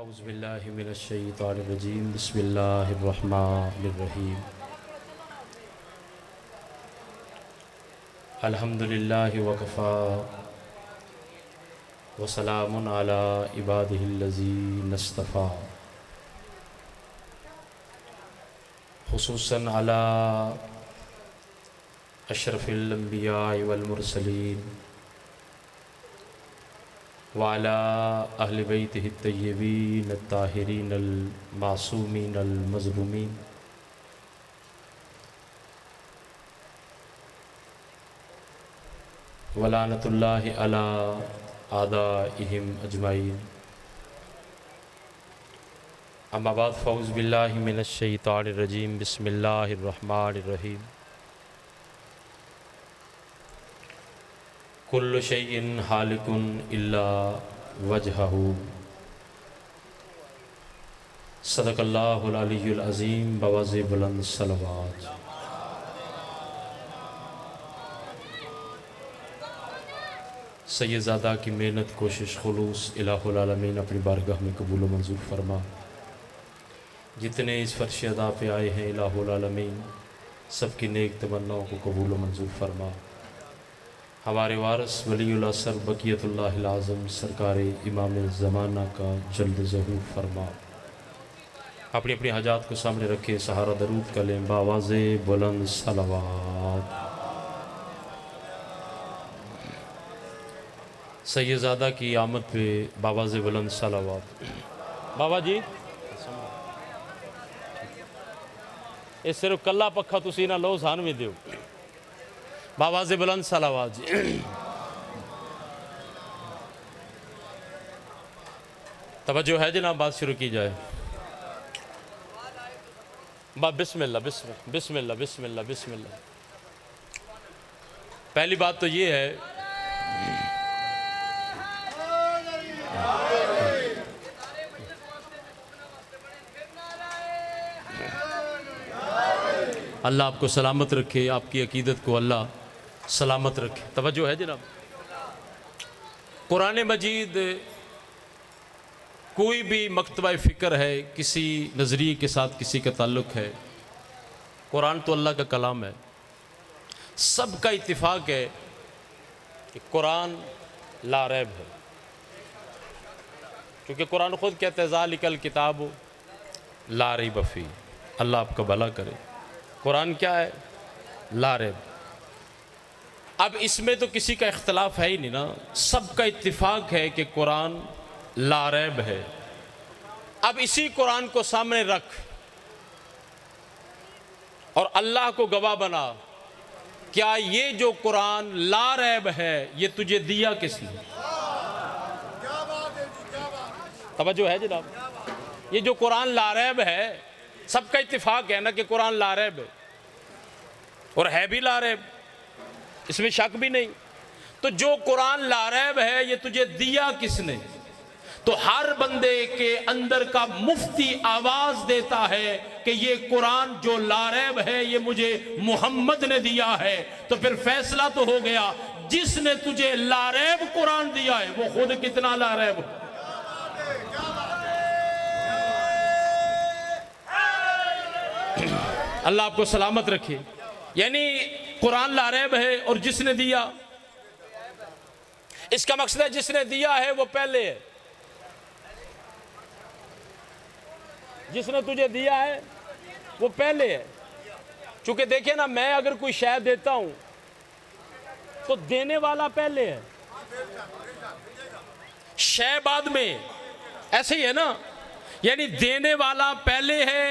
اعوذ باللہ من الشیطان الرجیم بسم اللہ الرحمن الرحیم الحمدللہ وکفا وسلام علی عبادہ الذین اصطفیٰ خصوصاً علی اشرف الانبیاء والمرسلین وعلى اہل بیتہ الطیبین الطاہرین المعصومین المظلومین ولعنۃ اللہ علی اعدائہم اجمعین اما بعد فاعوذ باللہ من الشیطان الرجیم بسم اللہ الرحمن الرحیم کل شیء ہالک الا وجہہ صدق اللہ العلی العظیم بواز بلند صلوات سیدزادہ کی محنت کوشش خلوص الہ العالمین اپنی بارگاہ میں قبول و منظور فرما۔ جتنے اس فرش ادا پہ آئے ہیں الہ العالمین سب کی نیک تمناؤں کو قبول و منظور فرما۔ ہمارے وارث ولی العصر بقیت اللہ العظم سرکار امام زمانہ کا جلد ظہور فرما۔ اپنی اپنی حاجات کو سامنے رکھے، سہارا درود کا لیں باواز بلند صلوات۔ سیدزادہ کی آمد پہ باواز بلند صلوات۔ بابا جی یہ صرف کلا پکھا تسی نہ لو سان میں دیو، باواز بلند صلوات جی۔ توجہ ہے جناب، بات شروع کی جائے۔ بسم اللہ بسم اللہ بسم اللہ بسم اللہ بسم اللہ۔ پہلی بات تو یہ ہے اللہ آپ کو سلامت رکھے، آپ کی عقیدت کو اللہ سلامت رکھے۔ توجہ ہے جناب، قرآن مجید کوئی بھی مکتبہ فکر ہے، کسی نظریے کے ساتھ کسی کا تعلق ہے، قرآن تو اللہ کا کلام ہے۔ سب کا اتفاق ہے کہ قرآن لا ریب ہے، کیونکہ قرآن خود کہتا ہے ذالک الکتاب لا ریب فیہ۔ اللہ آپ کا بھلا کرے۔ قرآن کیا ہے؟ لا ریب۔ اب اس میں تو کسی کا اختلاف ہے ہی نہیں نا، سب کا اتفاق ہے کہ قرآن لا ریب ہے۔ اب اسی قرآن کو سامنے رکھ اور اللہ کو گواہ بنا، کیا یہ جو قرآن لا ریب ہے یہ تجھے دیا کس نے؟ توجہ ہے جناب، یہ جو قرآن لا ریب ہے سب کا اتفاق ہے نا کہ قرآن لا ریب ہے، اور ہے بھی لا ریب، اس میں شک بھی نہیں۔ تو جو قرآن لا ریب ہے یہ تجھے دیا کس نے؟ تو ہر بندے کے اندر کا مفتی آواز دیتا ہے کہ یہ قرآن جو لا ریب ہے یہ مجھے محمد نے دیا ہے۔ تو پھر فیصلہ تو ہو گیا، جس نے تجھے لا ریب قرآن دیا ہے وہ خود کتنا لا ریب ہو۔ اللہ آپ کو سلامت رکھے۔ یعنی قرآن لا ریب ہے اور جس نے دیا، اس کا مقصد ہے جس نے دیا ہے وہ پہلے ہے، جس نے تجھے دیا ہے وہ پہلے ہے۔ چونکہ دیکھیں نا، میں اگر کوئی شے دیتا ہوں تو دینے والا پہلے ہے، شے بعد میں، ایسے ہی ہے نا۔ یعنی دینے والا پہلے ہے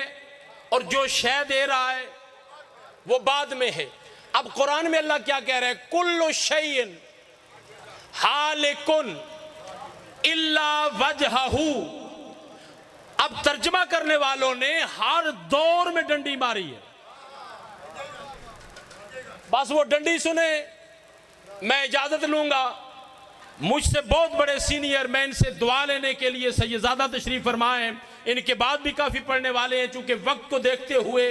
اور جو شے دے رہا ہے وہ بعد میں ہے۔ اب قرآن میں اللہ کیا کہہ رہا ہے؟ کل شیء ہالک الا وجہہ۔ اب ترجمہ کرنے والوں نے ہر دور میں ڈنڈی ماری ہے، بس وہ ڈنڈی سنے میں اجازت لوں گا۔ مجھ سے بہت بڑے سینئر، میں ان سے دعا لینے کے لیے سیدزادہ تشریف فرمائے ہیں، ان کے بعد بھی کافی پڑھنے والے ہیں۔ چونکہ وقت کو دیکھتے ہوئے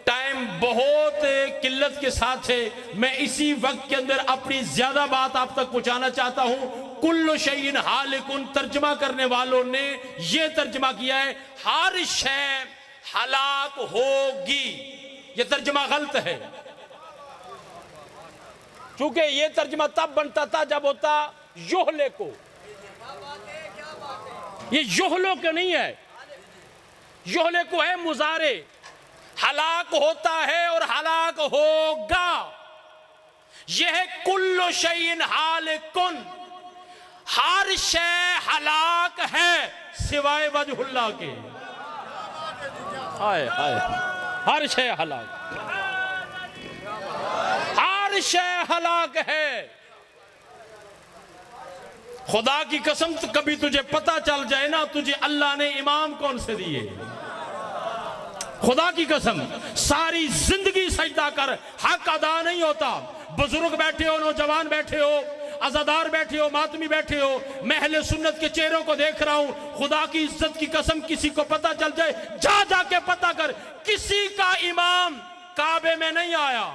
ٹائم بہت قلت کے ساتھ ہے، میں اسی وقت کے اندر اپنی زیادہ بات آپ تک پہنچانا چاہتا ہوں۔ کل شیء ہالکن ترجمہ کرنے والوں نے یہ ترجمہ کیا ہے ہر شے ہلاک ہوگی. یہ ترجمہ غلط ہے، چونکہ یہ ترجمہ تب بنتا تھا جب ہوتا یہلکو. یہ یہلکو نہیں ہے، یہلکو ہے مضارع، ہلاک ہوتا ہے اور ہلاک ہوگا. یہ ہے کل شیء ہالکن، ہر شے ہلاک ہے سوائے وجہ اللہ کے. ہائے ہائے، ہر شے ہلاک، ہر شے ہلاک ہے. خدا کی قسم کبھی تجھے پتا چل جائے نا تجھے اللہ نے امام کون سے دیے، خدا کی قسم ساری زندگی سجدہ کر حق ادا نہیں ہوتا. بزرگ بیٹھے ہو، نوجوان بیٹھے ہو، عزادار بیٹھے ہو، ماتمی بیٹھے ہو، میں اہل سنت کے چہروں کو دیکھ رہا ہوں. خدا کی عزت کی قسم کسی کو پتا چل جائے جا کے پتا کر کسی کا امام کعبے میں نہیں آیا.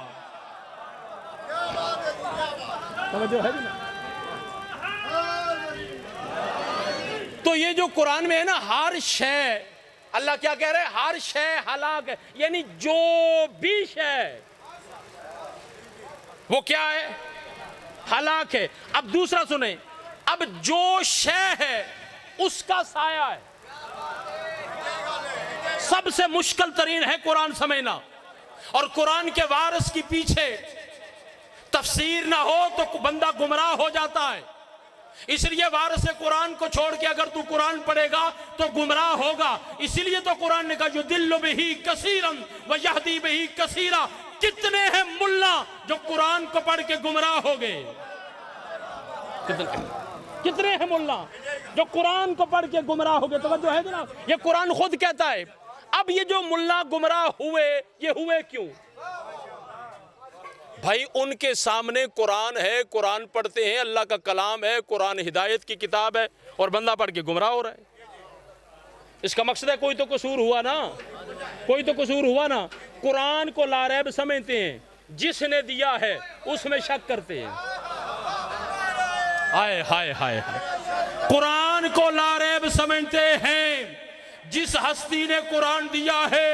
تو یہ جو قرآن میں ہے نا ہر شے، اللہ کیا کہہ رہے ہیں؟ ہر شے ہلاک ہے، یعنی جو بھی شے وہ کیا ہے؟ ہلاک ہے. اب دوسرا سنیں، اب جو شے ہے اس کا سایہ ہے. سب سے مشکل ترین ہے قرآن سمجھنا، اور قرآن کے وارث کی پیچھے تفسیر نہ ہو تو بندہ گمراہ ہو جاتا ہے. اس لیے وارث قرآن کو چھوڑ کے اگر تو قرآن پڑھے گا تو گمراہ ہوگا. اسی لیے تو قرآن نے کہا یضل بہ کثیرا ویہدی بہ کثیرا. کتنے ہیں ملا جو قرآن کو پڑھ کے گمراہ ہو گئے؟ کتنے ہیں ملا جو قرآن کو پڑھ کے گمراہ ہو گئے؟ توجہ ہے جناب، یہ قرآن خود کہتا ہے. اب یہ جو ملا گمراہ ہوئے، یہ ہوئے کیوں؟ بھائی ان کے سامنے قرآن ہے، قرآن پڑھتے ہیں، اللہ کا کلام ہے، قرآن ہدایت کی کتاب ہے، اور بندہ پڑھ کے گمراہ ہو رہا ہے. اس کا مقصد ہے کوئی تو قصور ہوا نا، کوئی تو قصور ہوا نا. قرآن کو لاریب سمجھتے ہیں، جس نے دیا ہے اس میں شک کرتے ہیں. ہائے ہائے ہائے، قرآن کو لاریب سمجھتے ہیں، جس ہستی نے قرآن دیا ہے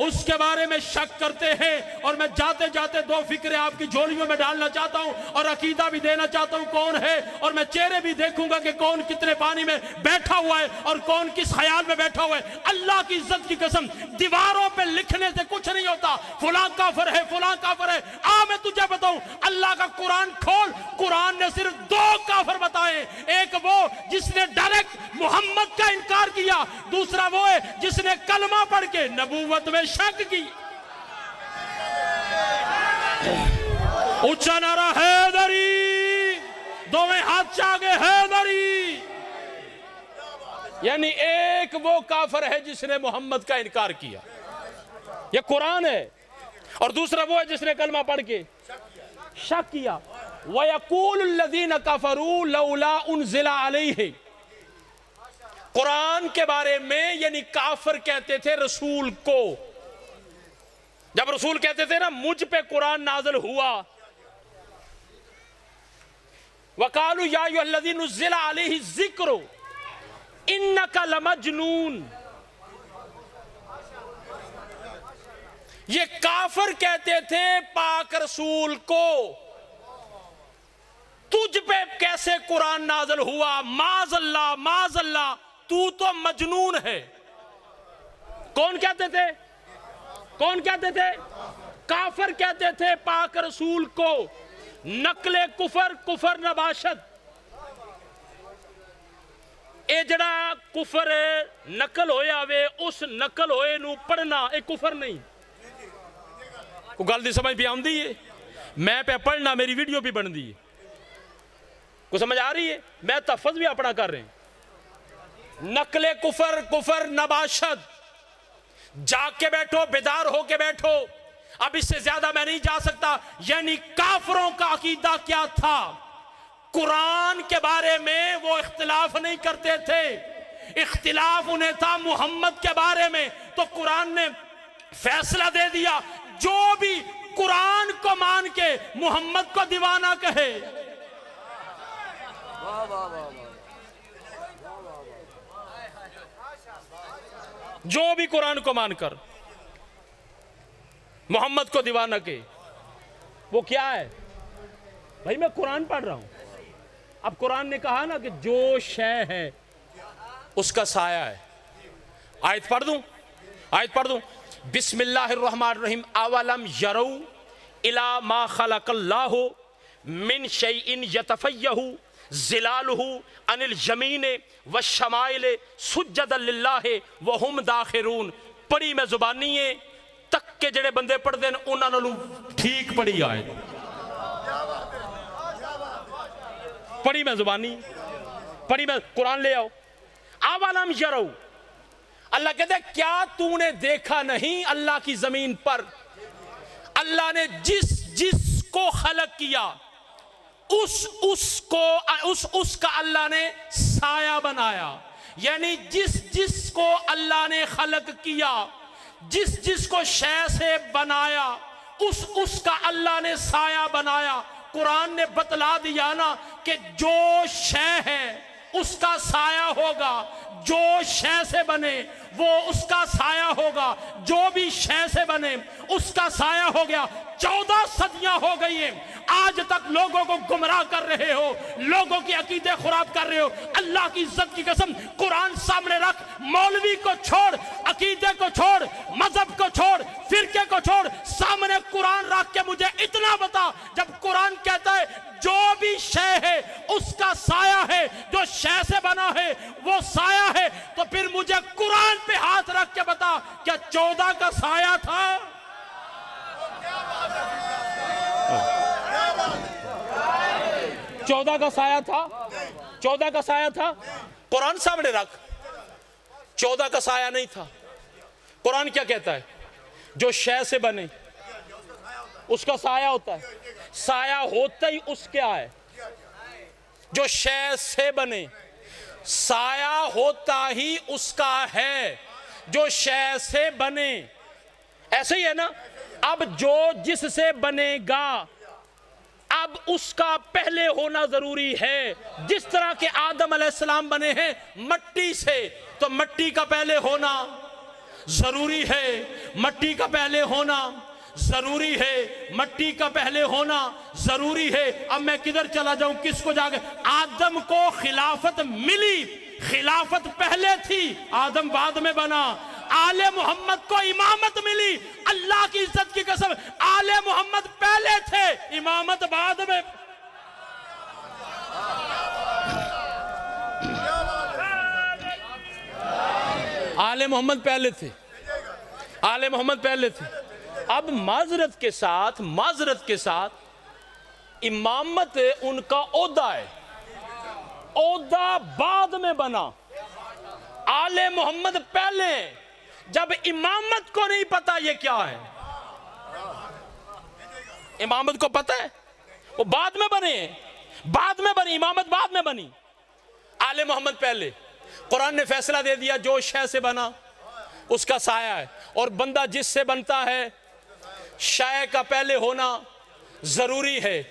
اس کے بارے میں شک کرتے ہیں. اور میں جاتے جاتے دو فکریں آپ کی جھولیوں میں ڈالنا چاہتا ہوں اور عقیدہ بھی دینا چاہتا ہوں کون ہے، اور میں چہرے بھی دیکھوں گا کہ کون کتنے پانی میں بیٹھا ہوا ہے اور کون کس خیال میں بیٹھا ہوا ہے. اللہ کی عزت کی قسم دیواروں پہ لکھنے سے کچھ نہیں ہوتا فلاں کافر ہے، فلاں کافر ہے. میں تجھے بتاؤں، اللہ کا قرآن کھول، قرآن نے صرف 2 کافر بتائے. ایک وہ جس نے ڈائریکٹ محمد کا انکار کیا، دوسرا وہ ہے جس نے کلمہ پڑھ کے نبوت میں شک کی. اونچا نعرہ حیدری، دوویں ہاتھ چاگے حیدری. یعنی ایک وہ کافر ہے جس نے محمد کا انکار کیا، یہ قرآن ہے، اور دوسرا وہ ہے جس نے کلمہ پڑھ کے شک کیا. وَيَقُولُ الَّذِينَ كَفَرُوا لَوْلَا أُنزِلَ عَلَيْهِ. قرآن کے بارے میں یعنی کافر کہتے تھے رسول کو، جب رسول کہتے تھے نا مجھ پہ قرآن نازل ہوا، وَقَالُوا يَا أَيُّهَا الَّذِي نُزِّلَ عَلَيْهِ الذِّكْرُ إِنَّكَ لَمَجْنُونَ. یہ کافر کہتے تھے پاک رسول کو تجھ پہ کیسے قرآن نازل ہوا، معاذ اللہ معاذ اللہ، تو مجنون ہے. کون کہتے تھے؟ کون کہتے تھے؟ کافر کہتے تھے پاک رسول کو. نقل کفر، کفر نباشد. اے جڑا کفر نقل ہویا وے اس نقل ہوئے نو پڑھنا اے کفر نہیں. کو گل دی سمجھ بھی آن دی ہے؟ میں پہ پڑھنا میری ویڈیو بھی بن دی ہے، کو سمجھ آ رہی ہے؟ میں تحفظ بھی اپنا کر رہے ہیں. نقل کفر، کفر نباشد. جاگ کے بیٹھو، بیدار ہو کے بیٹھو، اب اس سے زیادہ میں نہیں جا سکتا. یعنی کافروں کا عقیدہ کیا تھا؟ قرآن کے بارے میں وہ اختلاف نہیں کرتے تھے، اختلاف انہیں تھا محمد کے بارے میں. تو قرآن نے فیصلہ دے دیا، جو بھی قرآن کو مان کے محمد کو دیوانہ کہے، جو بھی قرآن کو مان کر محمد کو دیوانہ کے، وہ کیا ہے؟ بھائی میں قرآن پڑھ رہا ہوں، اب قرآن نے کہا نا کہ جو شے ہے اس کا سایہ ہے۔ آیت پڑھ دوں بسم اللہ الرحمن الرحیم اولم یرو الی ما خلق اللہ من شیء یتفیہ ظلالہ عن الیمین والشمائل سجدا للہ وہم داخرون۔ پڑھی میں زبانی ہے تک کے جڑے بندے پڑھ دیں انہاں نالوں ٹھیک پڑھی آئے، پڑھی میں زبانی، پڑھی میں قرآن لے آؤ۔ اولم یرو، اللہ کہتے ہیں کیا تو نے دیکھا نہیں اللہ کی زمین پر اللہ نے جس کو خلق کیا اس کا اللہ نے سایہ بنایا، یعنی جس کو اللہ نے خلق کیا، جس کو شے سے بنایا اس کا اللہ نے سایہ بنایا۔ قرآن نے بتلا دیا نا کہ جو شے ہے اس کا سایہ ہوگا، جو شے سے بنے وہ اس کا سایہ ہوگا، جو بھی شے سے بنے اس کا سایہ ہو گیا۔ 14 صدیاں ہو گئی ہیں، آج تک لوگوں کو گمراہ کر رہے ہو، لوگوں کی عقیدے خراب کر رہے ہو۔ اللہ کی عزت کی قسم قرآن سامنے رکھ، مولوی کو چھوڑ، عقیدے کو چھوڑ، مذہب کو چھوڑ، فرقے کو چھوڑ، سامنے قرآن رکھ کے مجھے اتنا بتا، جب قرآن کہتا ہے جو بھی شے ہے اس کا سایہ ہے، جو شے سے بنا ہے وہ سایہ ہے، تو پھر مجھے قرآن پہ ہاتھ رکھ کے بتا کیا 14 کا سایہ تھا؟ 14 کا سایہ تھا؟ 14 کا سایہ تھا؟ قرآن سامنے رکھ، 14 کا سایہ نہیں تھا۔ قرآن کیا کہتا ہے؟ جو شے سے بنے اس کا سایہ ہوتا ہے، سایہ ہوتا ہی اس کیا ہے؟ جو شے سے بنے سایہ ہوتا ہی اس کا ہے، جو شے سے بنے۔ ایسے ہی ہے نا، اب جو جس سے بنے گا اب اس کا پہلے ہونا ضروری ہے۔ جس طرح کہ آدم علیہ السلام بنے ہیں مٹی سے، تو مٹی کا پہلے ہونا ضروری ہے، مٹی کا پہلے ہونا ضروری ہے، مٹی کا پہلے ہونا ضروری ہے۔ اب میں کدھر چلا جاؤں، کس کو جا کے؟ آدم کو خلافت ملی، خلافت پہلے تھی، آدم بعد میں بنا۔ آل محمد کو امامت ملی، اللہ کی عزت کی قسم آل محمد پہلے تھے، امامت بعد میں۔ آل محمد پہلے تھے، آل محمد پہلے تھے۔ اب معذرت کے ساتھ امامت ان کا عہدہ ہے، عہدہ بعد میں بنا، آل محمد پہلے۔ جب امامت کو نہیں پتا یہ کیا ہے، امامت کو پتا ہے وہ بعد میں بنے، بعد میں بنی امامت، بعد میں بنی، آل محمد پہلے۔ قرآن نے فیصلہ دے دیا جو شے سے بنا اس کا سایہ ہے، اور بندہ جس سے بنتا ہے شے کا پہلے ہونا ضروری ہے۔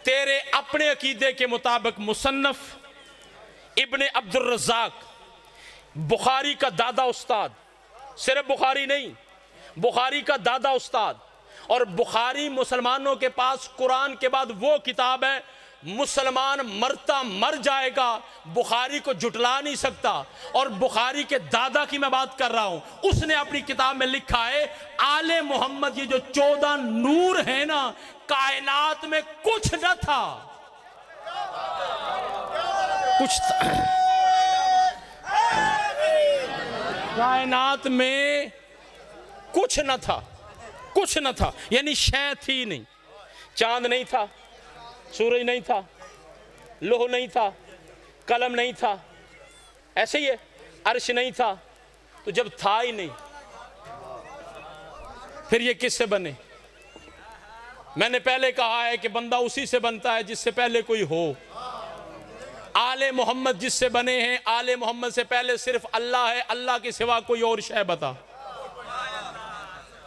تیرے اپنے عقیدے کے مطابق مصنف ابن عبد الرزاق، بخاری کا دادا استاد، صرف بخاری نہیں، بخاری کا دادا استاد، اور بخاری مسلمانوں کے پاس قرآن کے بعد وہ کتاب ہے مسلمان مرتا مر جائے گا بخاری کو جھٹلا نہیں سکتا۔ اور بخاری کے دادا کی میں بات کر رہا ہوں، اس نے اپنی کتاب میں لکھا ہے آل محمد یہ جو 14 نور ہے نا، کائنات میں کچھ نہ تھا، کچھ کائنات میں کچھ نہ تھا، کچھ نہ تھا، یعنی شے تھی نہیں۔ چاند نہیں تھا، سورج نہیں تھا، لوح نہیں تھا، قلم نہیں تھا، ایسے ہی ہے، عرش نہیں تھا، تو جب تھا ہی نہیں پھر یہ کس سے بنے؟ میں نے پہلے کہا ہے کہ بندہ اسی سے بنتا ہے جس سے پہلے کوئی ہو۔ آل محمد جس سے بنے ہیں، آل محمد سے پہلے صرف اللہ ہے، اللہ کے سوا کوئی اور شے بتا۔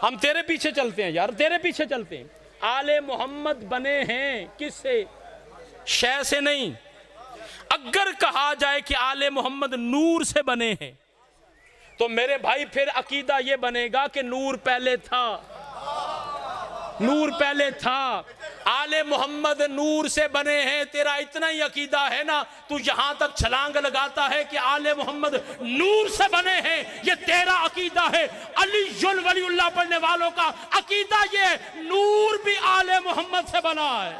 ہم تیرے پیچھے چلتے ہیں یار، تیرے پیچھے چلتے ہیں۔ آل محمد بنے ہیں کس سے؟ شے سے نہیں۔ اگر کہا جائے کہ آل محمد نور سے بنے ہیں تو میرے بھائی پھر عقیدہ یہ بنے گا کہ نور پہلے تھا، نور پہلے تھا۔ آل محمد نور سے بنے ہیں، تیرا اتنا ہی عقیدہ ہے نا، تو یہاں تک چھلانگ لگاتا ہے کہ آل محمد نور سے بنے ہیں، یہ تیرا عقیدہ ہے۔ علی ولی اللہ پڑھنے والوں کا عقیدہ یہ ہے نور بھی آل محمد سے بنا ہے۔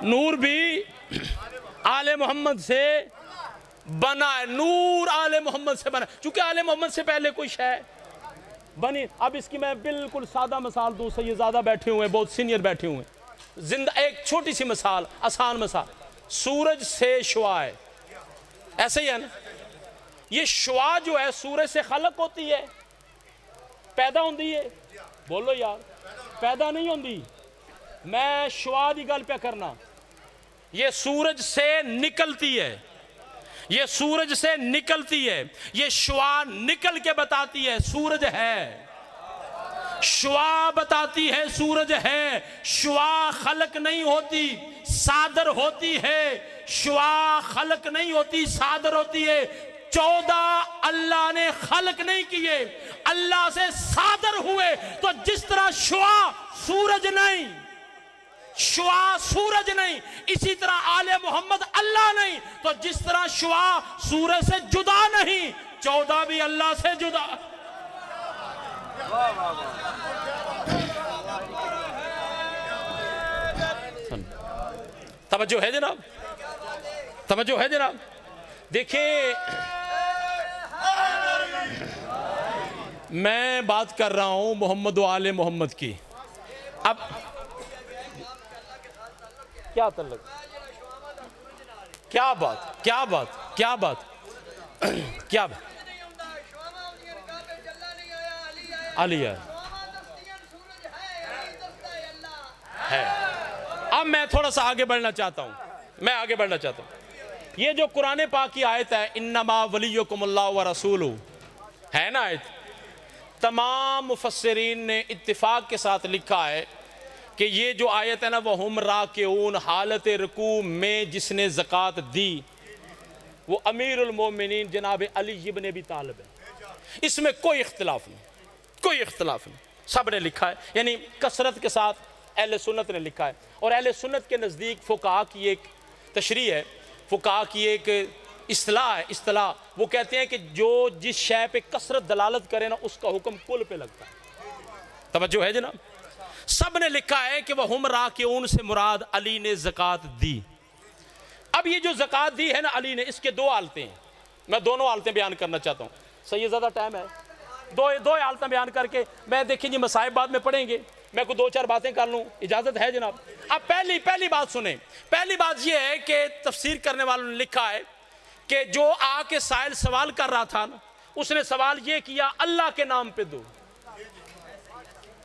نور بھی آل محمد سے بنا ہے، نور آل محمد سے بنا ہے، چونکہ آل محمد سے پہلے کوئی شے بنی۔ اب اس کی میں بالکل سادہ مثال دوں، سیدزادہ بیٹھے ہوئے ہیں، بہت سینئر بیٹھے ہوئے ہیں، زندہ ایک چھوٹی سی مثال، آسان مثال، سورج سے شعاع ہے، ایسے ہی ہے نا؟ یہ شعاع جو ہے سورج سے خلق ہوتی ہے، پیدا ہوندی ہے؟ بولو یار، پیدا نہیں ہوندی۔ میں شعاع دی گل پہ کرنا، یہ سورج سے نکلتی ہے، یہ سورج سے نکلتی ہے، یہ شعاع نکل کے بتاتی ہے سورج ہے، شعاع بتاتی ہے سورج ہے۔ شعاع خلق نہیں ہوتی، صادر ہوتی ہے، شعاع خلق نہیں ہوتی، صادر ہوتی ہے۔ 14 اللہ نے خلق نہیں کیے، اللہ سے صادر ہوئے۔ تو جس طرح شعاع سورج نہیں، شعاع سورج نہیں، اسی طرح آل محمد اللہ نہیں۔ تو جس طرح شعاع سورج سے جدا نہیں، 14 بھی اللہ سے جدا۔ توجہ ہے جناب، توجہ ہے جناب۔ دیکھیں میں بات کر رہا ہوں محمد و آل محمد کی۔ اب کیا تعلق، کیا بات، کیا بات، کیا بات، کیا بات، علی ہے۔ اب میں تھوڑا سا آگے بڑھنا چاہتا ہوں، میں آگے بڑھنا چاہتا ہوں۔ یہ جو قرآن پاک کی آیت ہے انما ولیکم اللہ ورسولہ، ہے نا آیت، تمام مفسرین نے اتفاق کے ساتھ لکھا ہے کہ یہ جو آیت ہے نا وَهُمْ رَاكِعُونَ، حالت رکوع میں جس نے زکوٰۃ دی وہ امیر المومنین جناب علی ابن ابی طالب ہے۔ اس میں کوئی اختلاف نہیں، کوئی اختلاف نہیں، سب نے لکھا ہے، یعنی کثرت کے ساتھ اہل سنت نے لکھا ہے۔ اور اہل سنت کے نزدیک فقہاء کی ایک تشریح ہے، فقہاء کی ایک اصطلاح ہے، اصطلاح وہ کہتے ہیں کہ جو جس شے پہ کثرت دلالت کرے نا اس کا حکم کل پہ لگتا ہے۔ توجہ ہے جناب؟ سب نے لکھا ہے کہ وَهُمْ رَاكِعُونَ سے مراد علی نے زکوٰۃ دی۔ اب یہ جو زکوٰۃ دی ہے نا علی نے، اس کے دو حالتیں ہیں، میں دونوں حالتیں بیان کرنا چاہتا ہوں۔ صحیح زیادہ ٹائم ہے، دو حالتیں بیان کر کے میں دیکھیں جی مسائب بعد میں پڑھیں گے، میں کوئی 2-4 باتیں کر لوں، اجازت ہے جناب؟ اب پہلی بات سنیں، پہلی بات یہ ہے کہ تفسیر کرنے والوں نے لکھا ہے کہ جو آ کے سائل سوال کر رہا تھا نا، اس نے سوال یہ کیا اللہ کے نام پہ دو۔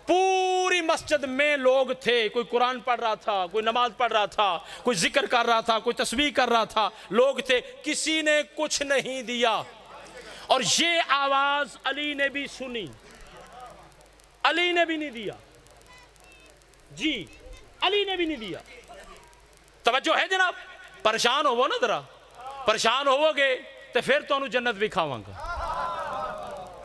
پوری مسجد میں لوگ تھے، کوئی قرآن پڑھ رہا تھا، کوئی نماز پڑھ رہا تھا، کوئی ذکر کر رہا تھا، کوئی تسبیح کر رہا تھا، لوگ تھے، کسی نے کچھ نہیں دیا۔ اور یہ آواز علی نے بھی سنی، علی نے بھی نہیں دیا، جی علی نے بھی نہیں دیا۔ توجہ ہے جناب؟ پریشان ہوو نا ذرا، پریشان ہوو گے تو پھر تو انہوں جنت بھی کھاواں گا،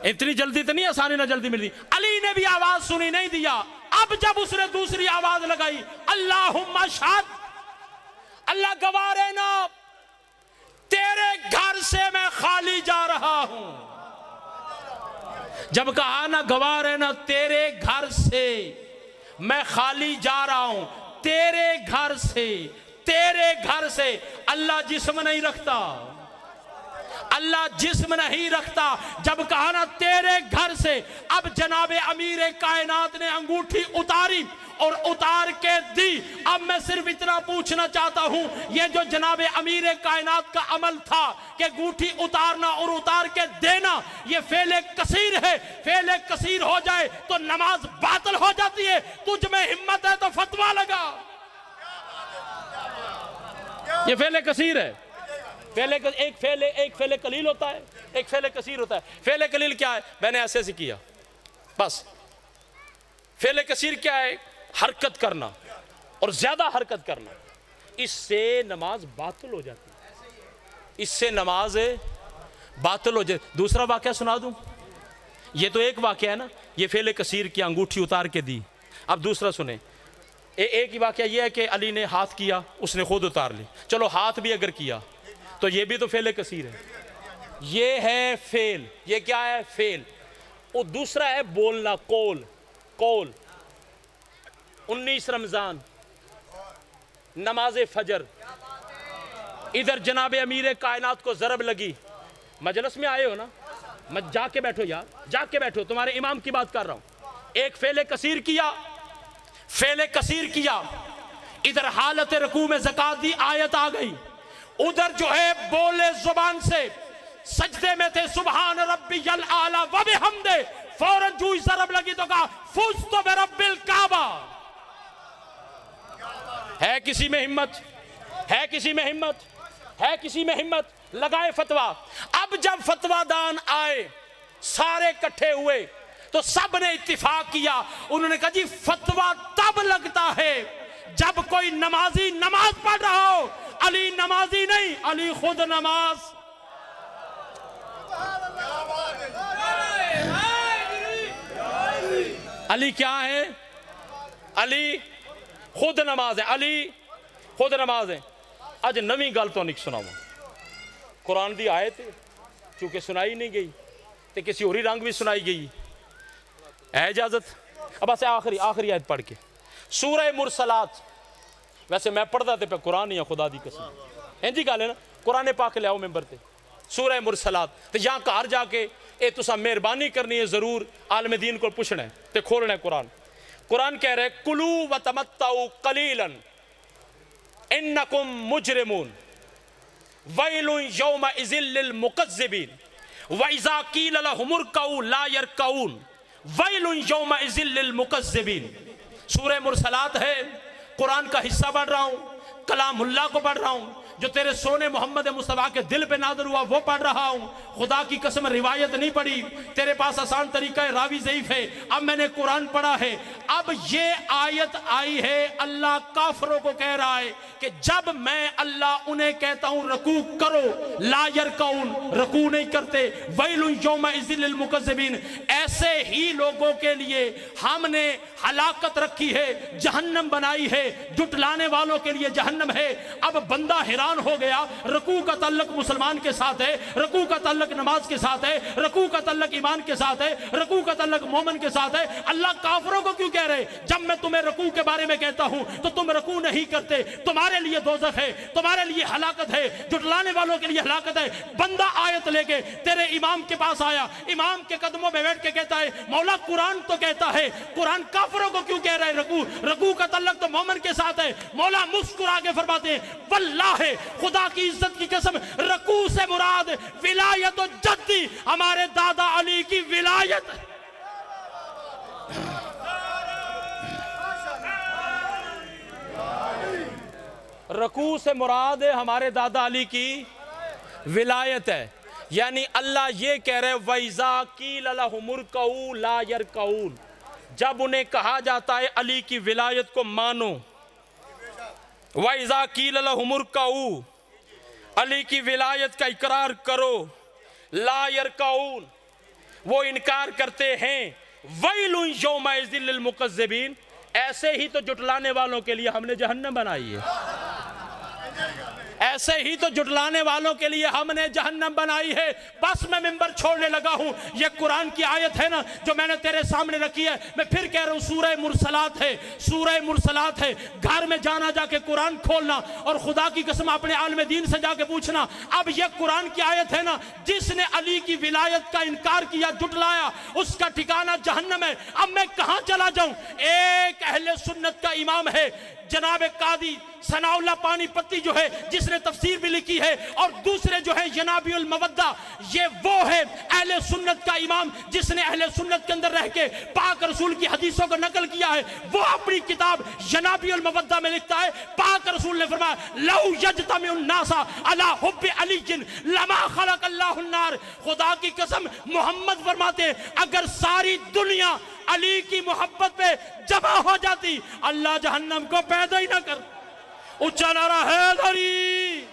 اتنی جلدی تو نہیں، آسانی نہ جلدی ملتی۔ علی نے بھی آواز سنی، نہیں دیا۔ اب جب اس نے دوسری آواز لگائی اللہم اشہد، اللہ گواہ رہنا تیرے گھر سے میں خالی جا رہا ہوں۔ جب کہا نا گواہ رہنا تیرے گھر سے میں خالی جا رہا ہوں، تیرے گھر سے، تیرے گھر سے، اللہ جسم نہیں رکھتا، اللہ جسم نہیں رکھتا۔ جب کہا نا تیرے گھر سے، اب جناب امیر کائنات نے انگوٹھی اتاری اور اتار کے دی۔ اب میں صرف اتنا پوچھنا چاہتا ہوں، یہ جو جناب امیر کائنات کا عمل تھا کہ انگوٹھی اتارنا اور اتار کے دینا، یہ فعل کثیر ہے، فعل کثیر ہو جائے تو نماز باطل ہو جاتی ہے۔ تجھ میں ہمت ہے تو فتویٰ لگا، یہ فعل کثیر ہے۔ ایک فعل قلیل ہوتا ہے، ایک فعل کثیر ہوتا ہے۔ فعل قلیل کیا ہے؟ میں نے ایسے کیا بس۔ فعل کثیر کیا ہے؟ حرکت کرنا، اور زیادہ حرکت کرنا، اس سے نماز باطل ہو جاتی ہے، اس سے نماز باطل ہو جاتی۔ دوسرا واقعہ سنا دوں، یہ تو ایک واقعہ ہے نا، یہ فعل کثیر کی انگوٹھی اتار کے دی۔ اب دوسرا سنیں، ایک ہی واقعہ یہ ہے کہ علی نے ہاتھ کیا، اس نے خود اتار لی، چلو ہاتھ بھی اگر کیا تو یہ بھی تو فعل کثیر ہے، یہ ہے فعل، یہ کیا ہے؟ فعل۔ اور دوسرا ہے بولنا، قول۔ 19 رمضان نماز فجر، ادھر جناب امیر کائنات کو ضرب لگی، مجلس میں آئے ہو نا، جا کے بیٹھو یار، جا کے بیٹھو، تمہارے امام کی بات کر رہا ہوں۔ ایک فعل کثیر کیا، ادھر حالت رکوع میں زکات دی، آیت آ گئی، ادھر جو ہے بولے زبان سے، سجدے میں تھے، سبحان ربی الاعلی و بحمدہ، فوراً جو ضرب لگی تو کہا فزت برب الکعبہ۔ ہے کسی میں ہمت؟ ہے کسی میں ہمت؟ ہے کسی میں ہمت؟ لگائے فتویٰ۔ اب جب فتویٰ دان آئے، سارے کٹھے ہوئے، تو سب نے اتفاق کیا، انہوں نے کہا جی فتویٰ تب لگتا ہے جب کوئی نمازی نماز پڑھ رہا ہو، علی نمازی نہیں، علی خود نماز۔ علی کیا ہے؟ علی خود نماز ہے، علی خود نماز ہے۔ آج نویں گل تو نہیں سناؤں، قرآن دی آیت ہے، چونکہ سنائی نہیں گئی تو کسی اور رنگ بھی سنائی گئی ہے اجازت۔ اب ایسے آخری آیت پڑھ کے، سورہ مرسلات، ویسے میں پڑھتا تھے پہ قرآن ہی ہے، خدا دی قسم ہنجی گل ہے نا، قرآن پاک لے آؤ ممبر تے، سورہ مرسلات تے یہاں گھر جا کے اے تسا مہربانی کرنی ہے، ضرور عالم دین کو پوچھنا ہے تے کھولنا ہے قرآن۔ قرآن کہہ رہے کلو وتمتعوا قلیلا انکم مجرمون ویل یومئذ للمکذبین واذا قیل لهم ارکعوا لا یرکعون ویل یومئذ للمکذبین۔ سورہ مرسلات ہے، قرآن کا حصہ پڑھ رہا ہوں، کلام اللہ کو پڑھ رہا ہوں، جو تیرے سونے محمد مصطفیٰ کے دل پہ نازل ہوا وہ پڑھ رہا ہوں، خدا کی قسم روایت نہیں پڑھی، تیرے پاس آسان طریقہ ہے، راوی ضعیف ہے، اب میں نے قرآن پڑھا ہے۔ اب یہ آیت آئی ہے، اللہ کافروں کو کہہ رہا ہے کہ جب میں اللہ انہیں کہتا ہوں رکوع کرو، لا یرکعون، رکوع نہیں کرتے، ویل یومئذ للمکذبین، ایسے ہی لوگوں کے لیے ہم نے ہلاکت رکھی ہے، جہنم بنائی ہے، جھٹلانے والوں کے لیے جہنم ہے۔ اب بندہ حیران ہو گیا، رکوع کا تعلق مسلمان کے ساتھ ہے، رکوع کا تعلق نماز کے ساتھ ہے، رکوع کا تعلق ایمان کے ساتھ ہے، رکوع کا تعلق مومن کے ساتھ ہے، اللہ کافروں کو کیوں کہہ رہے؟ جب میں تمہیں رکوع کے بارے میں کہتا ہوں تو تم رکوع نہیں کرتے، تمہارے لیے دوزخ ہے، تمہارے لیے ہلاکت ہے، جھٹلانے والوں کے لیے ہلاکت ہے۔ بندہ آیت لے کے تیرے امام کے پاس آیا، امام کے قدموں میں بیٹھ کے کہتا ہے مولا قرآن تو کہتا ہے، قرآن کافروں کو کیوں کہہ رہے رکوع کا تعلق تو مومن کے ساتھ ہے۔ مولا مسکرا کے فرماتے ہیں واللہ خدا کی عزت کی قسم، رکوع سے مراد ولایت و جدی، ہمارے دادا علی کی ولایت۔ رکوع سے مراد ہمارے دادا علی کی ولایت ہے، یعنی اللہ یہ کہہ رہے وَإِذَا قِيلَ لَهُمُ ارْكَعُوا لَا يَرْكَعُونَ، جب انہیں کہا جاتا ہے علی کی ولایت کو مانو، وَإِذَا قِيلَ لَهُمُ ارْكَعُوا، علی کی ولایت کا اقرار کرو، لا يرکعون، وہ انکار کرتے ہیں، وَيْلٌ يَوْمَئِذٍ لِلْمُكَذِّبِينَ، ایسے ہی تو جھٹلانے والوں کے لیے ہم نے جہنم بنائی ہے، ایسے ہی تو جھٹلانے والوں کے لیے ہم نے جہنم بنائی ہے۔ بس میں منبر چھوڑنے لگا ہوں، یہ قرآن کی آیت ہے نا جو میں نے تیرے سامنے رکھی ہے، میں پھر کہہ رہا ہوں سورہ مرسلات ہے، سورہ مرسلات ہے، گھر میں جانا جا کے قرآن کھولنا اور خدا کی قسم اپنے عالم دین سے جا کے پوچھنا، اب یہ قرآن کی آیت ہے نا، جس نے علی کی ولایت کا انکار کیا، جھٹلایا، اس کا ٹھکانہ جہنم ہے۔ اب میں کہاں چلا جاؤں؟ ایک اہل سنت کا امام ہے جناب قاضی ثناء اللہ پانی پتی جو ہے جس نے تفسیر بھی لکھی ہے، اور دوسرے جو ہے جنابی المودہ، یہ وہ ہے اہل سنت کا امام جس نے اہل سنت کے اندر رہ کے پاک رسول کی حدیثوں کو نقل کیا ہے۔ وہ اپنی کتاب جنابی المودہ میں لکھتا ہے، پاک رسول نے فرمایا لو یجتمع الناس علی حب علی لما خلق اللہ النار۔ خدا کی قسم محمد فرماتے ہیں اگر ساری دنیا علی کی محبت پہ جمع ہو جاتی، اللہ جہنم کو پیدا ہی نہ کر۔ اونچا نعرہ حیدری۔